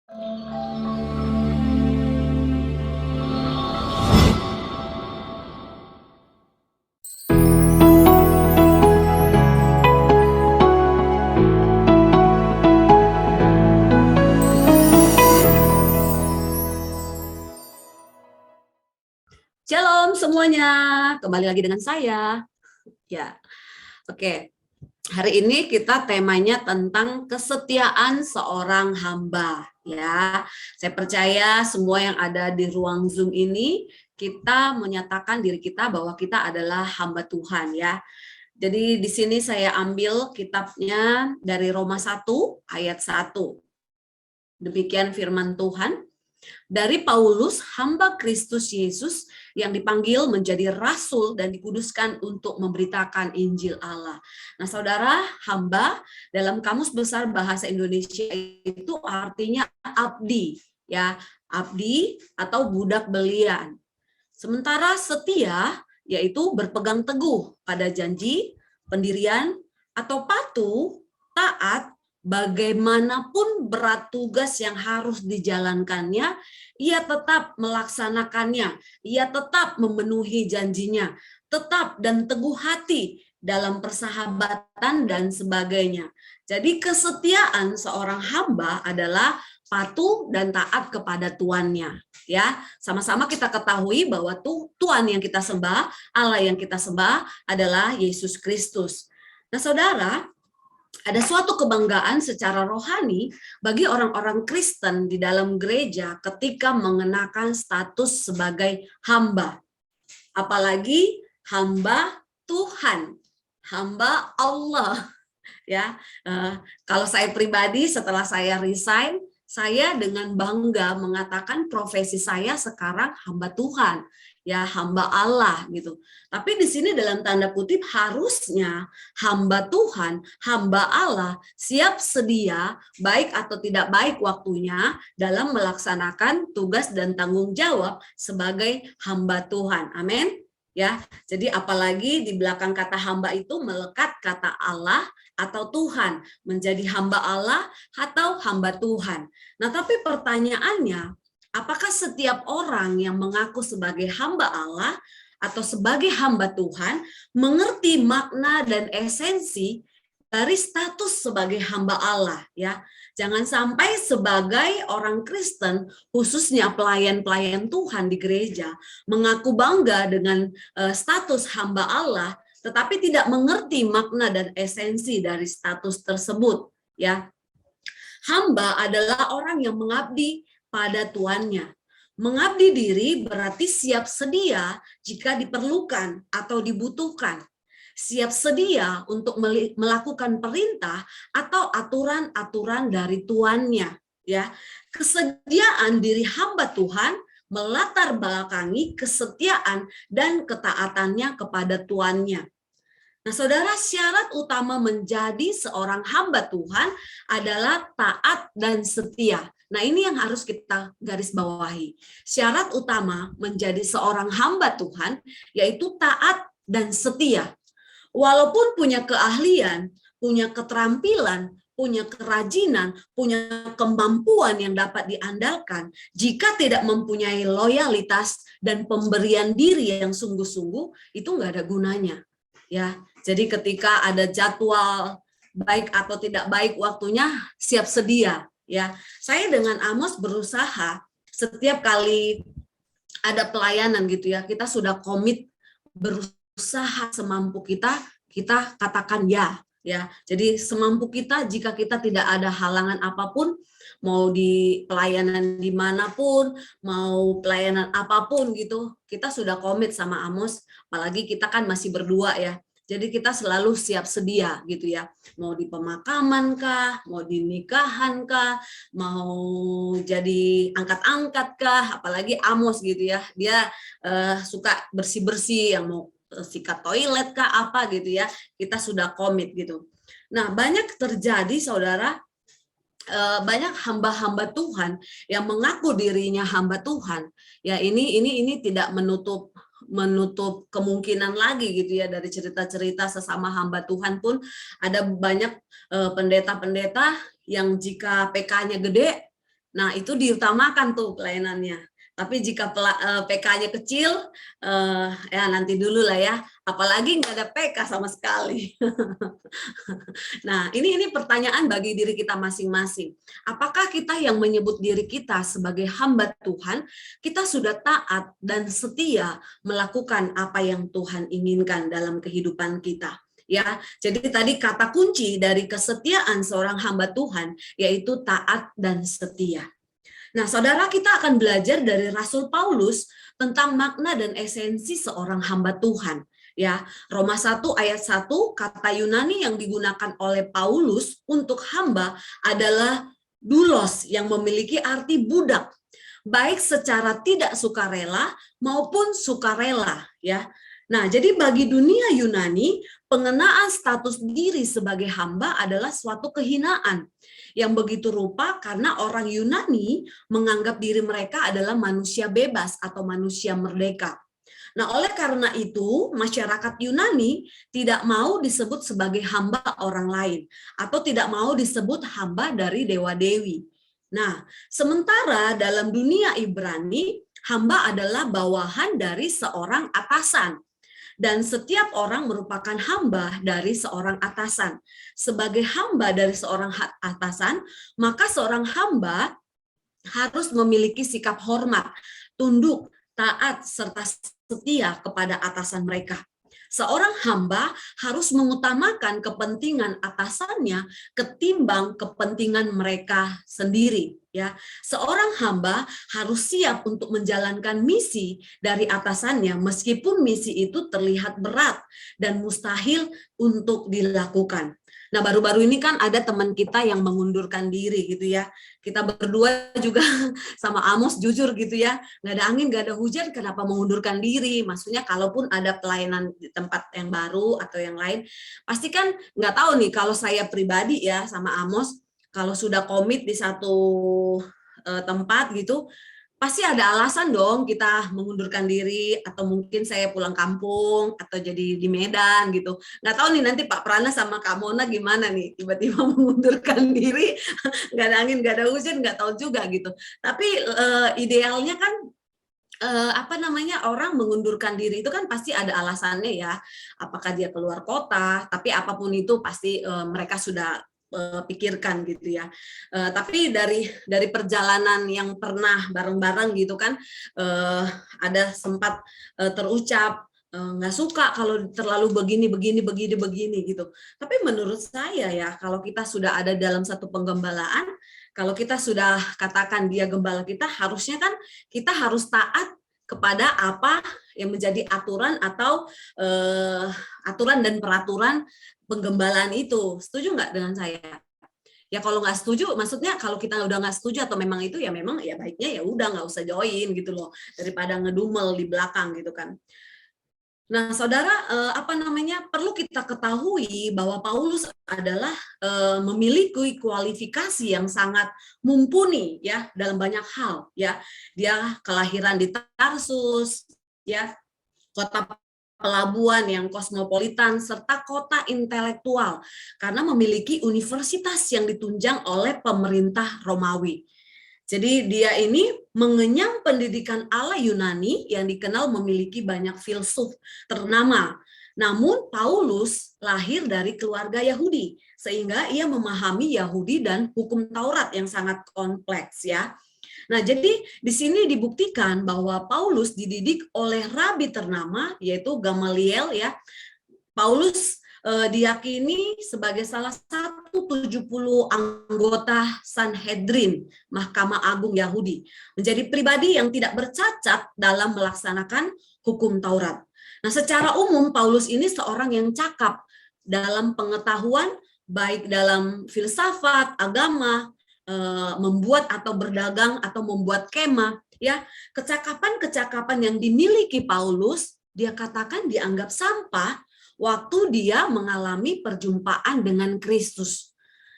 Shalom semuanya, kembali lagi dengan saya. Ya, oke. Hari ini kita temanya tentang kesetiaan seorang hamba. Ya, saya percaya semua yang ada di ruang Zoom ini kita menyatakan diri kita bahwa kita adalah hamba Tuhan ya. Jadi di sini saya ambil kitabnya dari Roma 1 ayat 1. Demikian firman Tuhan. Dari Paulus, hamba Kristus Yesus yang dipanggil menjadi rasul dan dikuduskan untuk memberitakan Injil Allah. Nah, saudara, hamba dalam Kamus Besar Bahasa Indonesia itu artinya abdi, ya, abdi atau budak belian. Sementara setia yaitu berpegang teguh pada janji, pendirian, atau patuh, taat, bagaimanapun berat tugas yang harus dijalankannya, ia tetap melaksanakannya, ia tetap memenuhi janjinya, tetap dan teguh hati dalam persahabatan dan sebagainya. Jadi kesetiaan seorang hamba adalah patuh dan taat kepada tuannya. Ya, sama-sama kita ketahui bahwa Tuhan yang kita sembah, Allah yang kita sembah adalah Yesus Kristus. Nah, saudara, ada suatu kebanggaan secara rohani bagi orang-orang Kristen di dalam gereja ketika mengenakan status sebagai hamba. Apalagi hamba Tuhan, hamba Allah. Ya, kalau saya pribadi setelah saya resign, saya dengan bangga mengatakan profesi saya sekarang hamba Tuhan, ya hamba Allah gitu. Tapi di sini dalam tanda kutip harusnya hamba Tuhan, hamba Allah siap sedia baik atau tidak baik waktunya dalam melaksanakan tugas dan tanggung jawab sebagai hamba Tuhan. Amin. Ya, jadi apalagi di belakang kata hamba itu melekat kata Allah atau Tuhan, menjadi hamba Allah atau hamba Tuhan. Nah, tapi pertanyaannya, apakah setiap orang yang mengaku sebagai hamba Allah atau sebagai hamba Tuhan mengerti makna dan esensi dari status sebagai hamba Allah ya? Jangan sampai sebagai orang Kristen, khususnya pelayan-pelayan Tuhan di gereja, mengaku bangga dengan status hamba Allah, tetapi tidak mengerti makna dan esensi dari status tersebut. Ya, hamba adalah orang yang mengabdi pada tuannya. Mengabdi diri berarti siap sedia jika diperlukan atau dibutuhkan. Siap sedia untuk melakukan perintah atau aturan-aturan dari tuannya. Ya, kesediaan diri hamba Tuhan melatar belakangi kesetiaan dan ketaatannya kepada tuannya. Nah, saudara, syarat utama menjadi seorang hamba Tuhan adalah taat dan setia. Nah, ini yang harus kita garis bawahi. Syarat utama menjadi seorang hamba Tuhan yaitu taat dan setia. Walaupun punya keahlian, punya keterampilan, punya kerajinan, punya kemampuan yang dapat diandalkan, jika tidak mempunyai loyalitas dan pemberian diri yang sungguh-sungguh, itu nggak ada gunanya. Ya, jadi ketika ada jadwal baik atau tidak baik waktunya, siap sedia. Ya, saya dengan Amos berusaha setiap kali ada pelayanan gitu ya, kita sudah komit berusaha semampu kita, kita katakan ya. Ya, jadi semampu kita jika kita tidak ada halangan apapun, mau di pelayanan dimanapun, mau pelayanan apapun gitu, kita sudah komit sama Amos, apalagi kita kan masih berdua ya. Jadi kita selalu siap sedia gitu ya. Mau di pemakaman kah, mau di nikahan kah, mau jadi angkat-angkat kah, apalagi Amos gitu ya. Dia suka bersih-bersih, yang mau sikat toilet kah apa gitu ya. Kita sudah komit gitu. Nah, banyak terjadi saudara, banyak hamba-hamba Tuhan yang mengaku dirinya hamba Tuhan. Ya, ini tidak menutup kemungkinan lagi gitu ya, dari cerita-cerita sesama hamba Tuhan pun ada banyak pendeta-pendeta yang jika PK-nya gede Nah, itu diutamakan tuh pelayanannya. Tapi jika PK-nya kecil, ya nanti dulu lah ya. Apalagi nggak ada PK sama sekali. Nah, ini pertanyaan bagi diri kita masing-masing. Apakah kita yang menyebut diri kita sebagai hamba Tuhan, kita sudah taat dan setia melakukan apa yang Tuhan inginkan dalam kehidupan kita? Ya, jadi tadi kata kunci dari kesetiaan seorang hamba Tuhan yaitu taat dan setia. Nah, saudara, kita akan belajar dari Rasul Paulus tentang makna dan esensi seorang hamba Tuhan. Ya, Roma 1 ayat 1, kata Yunani yang digunakan oleh Paulus untuk hamba adalah doulos yang memiliki arti budak, baik secara tidak sukarela maupun sukarela, ya. Nah, jadi bagi dunia Yunani, pengenaan status diri sebagai hamba adalah suatu kehinaan yang begitu rupa karena orang Yunani menganggap diri mereka adalah manusia bebas atau manusia merdeka. Nah, oleh karena itu, masyarakat Yunani tidak mau disebut sebagai hamba orang lain atau tidak mau disebut hamba dari dewa-dewi. Nah, sementara dalam dunia Ibrani, hamba adalah bawahan dari seorang atasan. Dan setiap orang merupakan hamba dari seorang atasan. Sebagai hamba dari seorang atasan, maka seorang hamba harus memiliki sikap hormat, tunduk, taat, serta setia kepada atasan mereka. Seorang hamba harus mengutamakan kepentingan atasannya ketimbang kepentingan mereka sendiri, ya. Seorang hamba harus siap untuk menjalankan misi dari atasannya meskipun misi itu terlihat berat dan mustahil untuk dilakukan. Nah, baru-baru ini kan ada teman kita yang mengundurkan diri gitu ya. Kita berdua juga sama Amos jujur gitu ya, nggak ada angin, nggak ada hujan, kenapa mengundurkan diri? Maksudnya kalaupun ada pelayanan di tempat yang baru atau yang lain, pasti kan nggak tahu nih kalau saya pribadi ya sama Amos, kalau sudah komit di satu tempat gitu, pasti ada alasan dong kita mengundurkan diri, atau mungkin saya pulang kampung, atau jadi di Medan gitu. Nggak tahu nih nanti Pak Prana sama Kak Mona gimana nih, tiba-tiba mengundurkan diri, nggak ada angin, nggak ada hujan, nggak tahu juga gitu. Tapi idealnya kan orang mengundurkan diri itu kan pasti ada alasannya ya, apakah dia keluar kota, tapi apapun itu pasti mereka sudah pikirkan gitu ya. Tapi dari perjalanan yang pernah bareng-bareng gitu kan, ada sempat terucap nggak suka kalau terlalu begini gitu. Tapi menurut saya ya, kalau kita sudah ada dalam satu penggembalaan, kalau kita sudah katakan dia gembala kita, harusnya kan kita harus taat kepada apa yang menjadi aturan atau aturan dan peraturan penggembalaan itu. Setuju nggak dengan saya? Ya kalau nggak setuju, maksudnya kalau kita udah nggak setuju atau memang itu ya memang ya baiknya ya udah nggak usah join gitu loh, daripada ngedumel di belakang gitu kan. Nah, saudara, perlu kita ketahui bahwa Paulus adalah memiliki kualifikasi yang sangat mumpuni ya dalam banyak hal ya. Dia kelahiran di Tarsus ya, kota pelabuhan yang kosmopolitan serta kota intelektual karena memiliki universitas yang ditunjang oleh pemerintah Romawi. Jadi dia ini mengenyam pendidikan ala Yunani yang dikenal memiliki banyak filsuf ternama. Namun Paulus lahir dari keluarga Yahudi, sehingga ia memahami Yahudi dan hukum Taurat yang sangat kompleks ya. Nah, jadi di sini dibuktikan bahwa Paulus dididik oleh rabi ternama yaitu Gamaliel ya. Paulus diyakini sebagai salah satu 70 anggota Sanhedrin, Mahkamah Agung Yahudi, menjadi pribadi yang tidak bercacat dalam melaksanakan hukum Taurat. Nah, secara umum Paulus ini seorang yang cakap dalam pengetahuan, baik dalam filsafat, agama, membuat atau berdagang atau membuat kemah, ya. Kecakapan-kecakapan yang dimiliki Paulus, dia katakan dianggap sampah waktu dia mengalami perjumpaan dengan Kristus.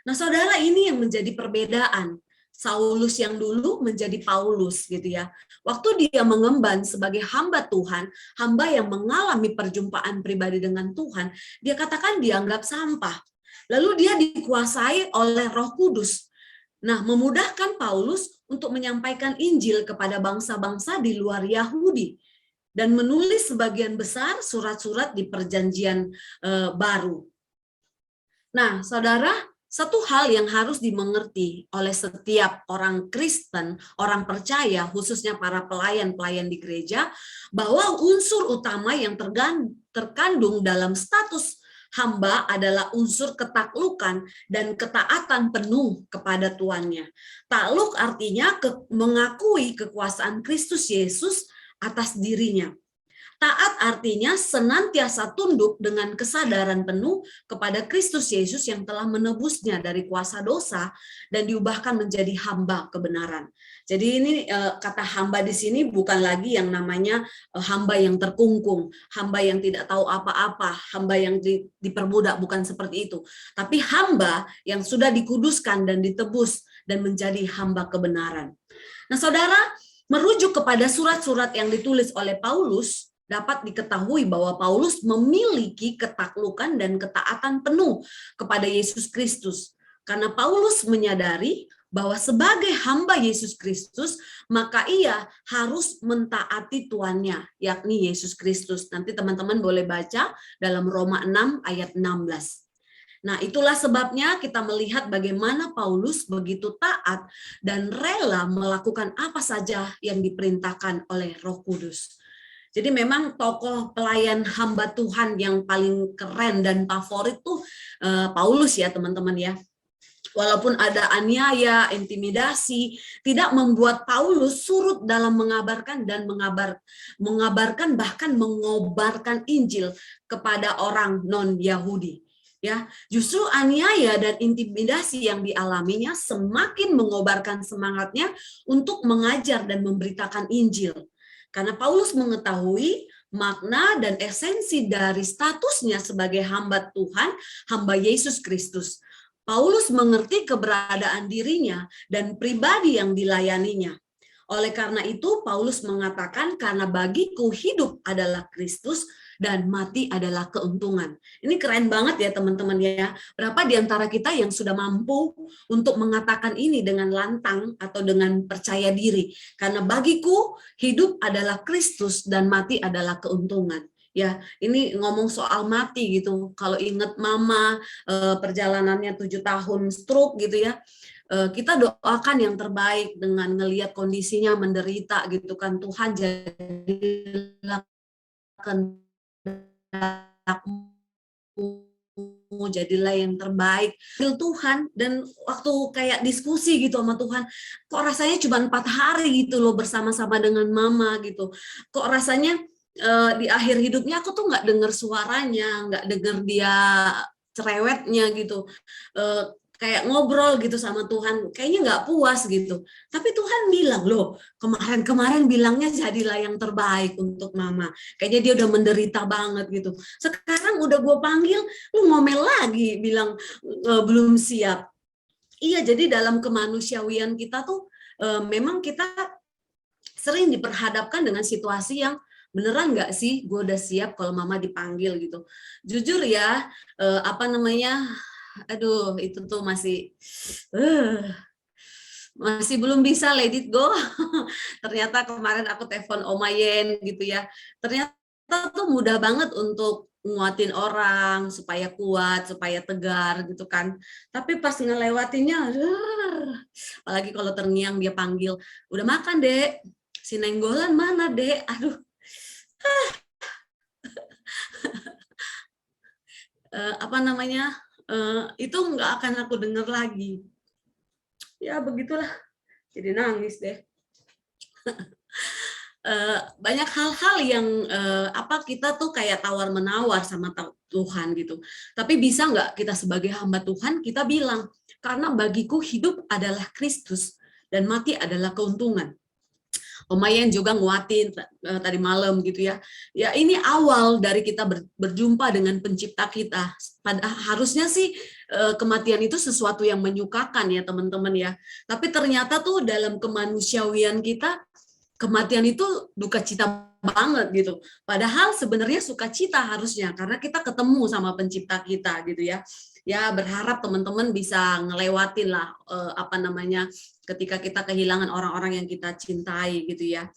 Nah, saudara, ini yang menjadi perbedaan. Saulus yang dulu menjadi Paulus gitu ya. Waktu dia mengemban sebagai hamba Tuhan, hamba yang mengalami perjumpaan pribadi dengan Tuhan, dia katakan dianggap sampah. Lalu dia dikuasai oleh Roh Kudus. Nah, memudahkan Paulus untuk menyampaikan Injil kepada bangsa-bangsa di luar Yahudi dan menulis sebagian besar surat-surat di Perjanjian Baru. Nah, saudara, satu hal yang harus dimengerti oleh setiap orang Kristen, orang percaya, khususnya para pelayan-pelayan di gereja, bahwa unsur utama yang terkandung dalam status hamba adalah unsur ketaklukan dan ketaatan penuh kepada tuannya. Takluk artinya mengakui kekuasaan Kristus Yesus atas dirinya. Taat artinya senantiasa tunduk dengan kesadaran penuh kepada Kristus Yesus yang telah menebusnya dari kuasa dosa dan diubahkan menjadi hamba kebenaran. Jadi ini kata hamba di sini bukan lagi yang namanya hamba yang terkungkung, hamba yang tidak tahu apa-apa, hamba yang diperbudak, bukan seperti itu. Tapi hamba yang sudah dikuduskan dan ditebus dan menjadi hamba kebenaran. Nah, saudara, merujuk kepada surat-surat yang ditulis oleh Paulus, dapat diketahui bahwa Paulus memiliki ketaklukan dan ketaatan penuh kepada Yesus Kristus. Karena Paulus menyadari bahwa sebagai hamba Yesus Kristus, maka ia harus mentaati tuannya, yakni Yesus Kristus. Nanti teman-teman boleh baca dalam Roma 6 ayat 16. Nah, itulah sebabnya kita melihat bagaimana Paulus begitu taat dan rela melakukan apa saja yang diperintahkan oleh Roh Kudus. Jadi memang tokoh pelayan hamba Tuhan yang paling keren dan favorit tuh Paulus ya teman-teman ya. Walaupun ada aniaya, intimidasi, tidak membuat Paulus surut dalam mengabarkan dan mengabarkan bahkan mengobarkan Injil kepada orang non-Yahudi. Ya, justru aniaya dan intimidasi yang dialaminya semakin mengobarkan semangatnya untuk mengajar dan memberitakan Injil. Karena Paulus mengetahui makna dan esensi dari statusnya sebagai hamba Tuhan, hamba Yesus Kristus. Paulus mengerti keberadaan dirinya dan pribadi yang dilayaninya. Oleh karena itu, Paulus mengatakan, karena bagiku hidup adalah Kristus dan mati adalah keuntungan. Ini keren banget ya teman-teman ya. Berapa di antara kita yang sudah mampu untuk mengatakan ini dengan lantang atau dengan percaya diri? Karena bagiku hidup adalah Kristus dan mati adalah keuntungan. Ya, ini ngomong soal mati gitu. Kalau ingat mama perjalanannya 7 tahun stroke gitu ya. Kita doakan yang terbaik dengan ngelihat kondisinya menderita gitu kan. Tuhan jadilah kehendakmu, jadilah yang terbaik Tuhan. Dan waktu kayak diskusi gitu sama Tuhan, kok rasanya cuma 4 hari gitu loh bersama-sama dengan mama gitu, kok rasanya di akhir hidupnya aku tuh nggak dengar suaranya, nggak dengar dia cerewetnya gitu, kayak ngobrol gitu sama Tuhan, kayaknya nggak puas gitu. Tapi Tuhan bilang, loh kemarin bilangnya jadilah yang terbaik untuk mama. Kayaknya dia udah menderita banget gitu. Sekarang udah gue panggil, lu ngomel lagi, bilang belum siap. Iya, jadi dalam kemanusiawian kita tuh memang kita sering diperhadapkan dengan situasi yang beneran nggak sih gue udah siap kalau mama dipanggil gitu. Jujur ya, aduh itu tuh masih belum bisa let it go. Ternyata kemarin aku telepon Oma Yen gitu ya, ternyata tuh mudah banget untuk nguatin orang supaya kuat, supaya tegar gitu kan. Tapi pas ngelewatinnya, apalagi kalau terngiang dia panggil, udah makan dek, si nenggolan mana dek, aduh. Itu nggak akan aku dengar lagi. Ya begitulah, jadi nangis deh. Banyak hal-hal yang kita tuh kayak tawar-menawar sama Tuhan gitu. Tapi bisa nggak kita sebagai hamba Tuhan, kita bilang, karena bagiku hidup adalah Kristus dan mati adalah keuntungan. Lumayan juga nguatin tadi malam gitu ya. Ya ini awal dari kita berjumpa dengan pencipta kita. Harusnya sih kematian itu sesuatu yang menyukakan ya teman-teman ya. Tapi ternyata tuh dalam kemanusiawian kita, kematian itu duka cita banget gitu. Padahal sebenarnya sukacita harusnya karena kita ketemu sama pencipta kita gitu ya. Ya, berharap teman-teman bisa ngelewatin lah ketika kita kehilangan orang-orang yang kita cintai gitu ya.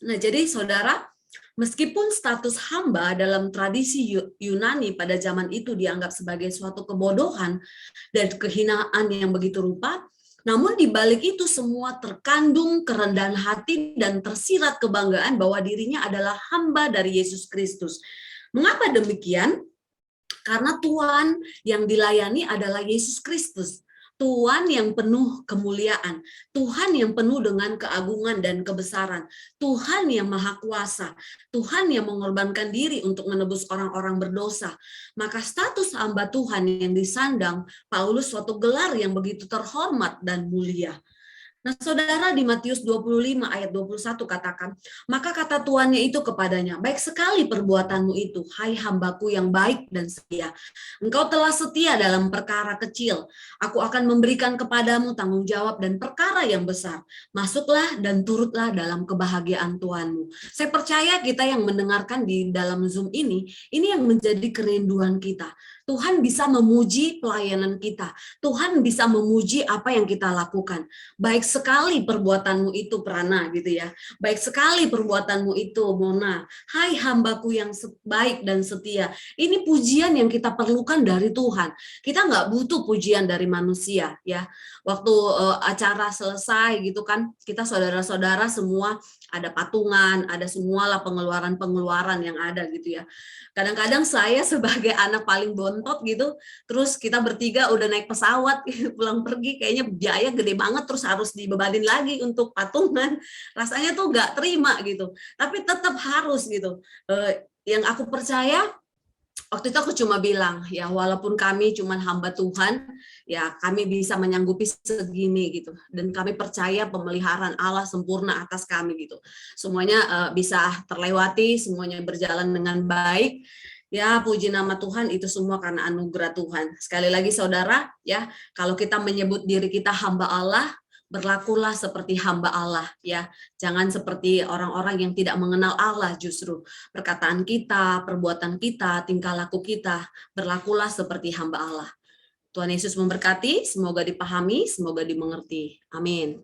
Nah, jadi saudara, meskipun status hamba dalam tradisi Yunani pada zaman itu dianggap sebagai suatu kebodohan dan kehinaan yang begitu rupa, namun di balik itu semua terkandung kerendahan hati dan tersirat kebanggaan bahwa dirinya adalah hamba dari Yesus Kristus. Mengapa demikian? Karena Tuhan yang dilayani adalah Yesus Kristus. Tuhan yang penuh kemuliaan, Tuhan yang penuh dengan keagungan dan kebesaran, Tuhan yang maha kuasa, Tuhan yang mengorbankan diri untuk menebus orang-orang berdosa. Maka status hamba Tuhan yang disandang Paulus suatu gelar yang begitu terhormat dan mulia. Nah, saudara, di Matius 25 ayat 21 katakan, maka kata tuannya itu kepadanya, baik sekali perbuatanmu itu, hai hambaku yang baik dan setia. Engkau telah setia dalam perkara kecil, aku akan memberikan kepadamu tanggung jawab dan perkara yang besar. Masuklah dan turutlah dalam kebahagiaan Tuhanmu. Saya percaya kita yang mendengarkan di dalam Zoom ini yang menjadi kerinduan kita. Tuhan bisa memuji pelayanan kita. Tuhan bisa memuji apa yang kita lakukan. Baik sekali perbuatanmu itu, Prana, gitu ya. Baik sekali perbuatanmu itu, Mona. Hai hambaku yang baik dan setia. Ini pujian yang kita perlukan dari Tuhan. Kita nggak butuh pujian dari manusia, ya. Waktu acara selesai gitu kan, kita saudara-saudara semua ada patungan, ada semualah pengeluaran-pengeluaran yang ada gitu ya. Kadang-kadang saya sebagai anak paling bontot gitu, terus kita bertiga udah naik pesawat pulang pergi, kayaknya biaya gede banget, terus harus dibebanin lagi untuk patungan. Rasanya tuh nggak terima gitu, tapi tetap harus gitu. Yang aku percaya, waktu itu aku cuma bilang, ya walaupun kami cuma hamba Tuhan, ya kami bisa menyanggupi segini gitu. Dan kami percaya pemeliharaan Allah sempurna atas kami gitu. Semuanya bisa terlewati, semuanya berjalan dengan baik. Ya, puji nama Tuhan, itu semua karena anugerah Tuhan. Sekali lagi saudara, ya, kalau kita menyebut diri kita hamba Allah, berlakulah seperti hamba Allah, ya. Jangan seperti orang-orang yang tidak mengenal Allah justru. Perkataan kita, perbuatan kita, tingkah laku kita, berlakulah seperti hamba Allah. Tuhan Yesus memberkati, semoga dipahami, semoga dimengerti. Amin.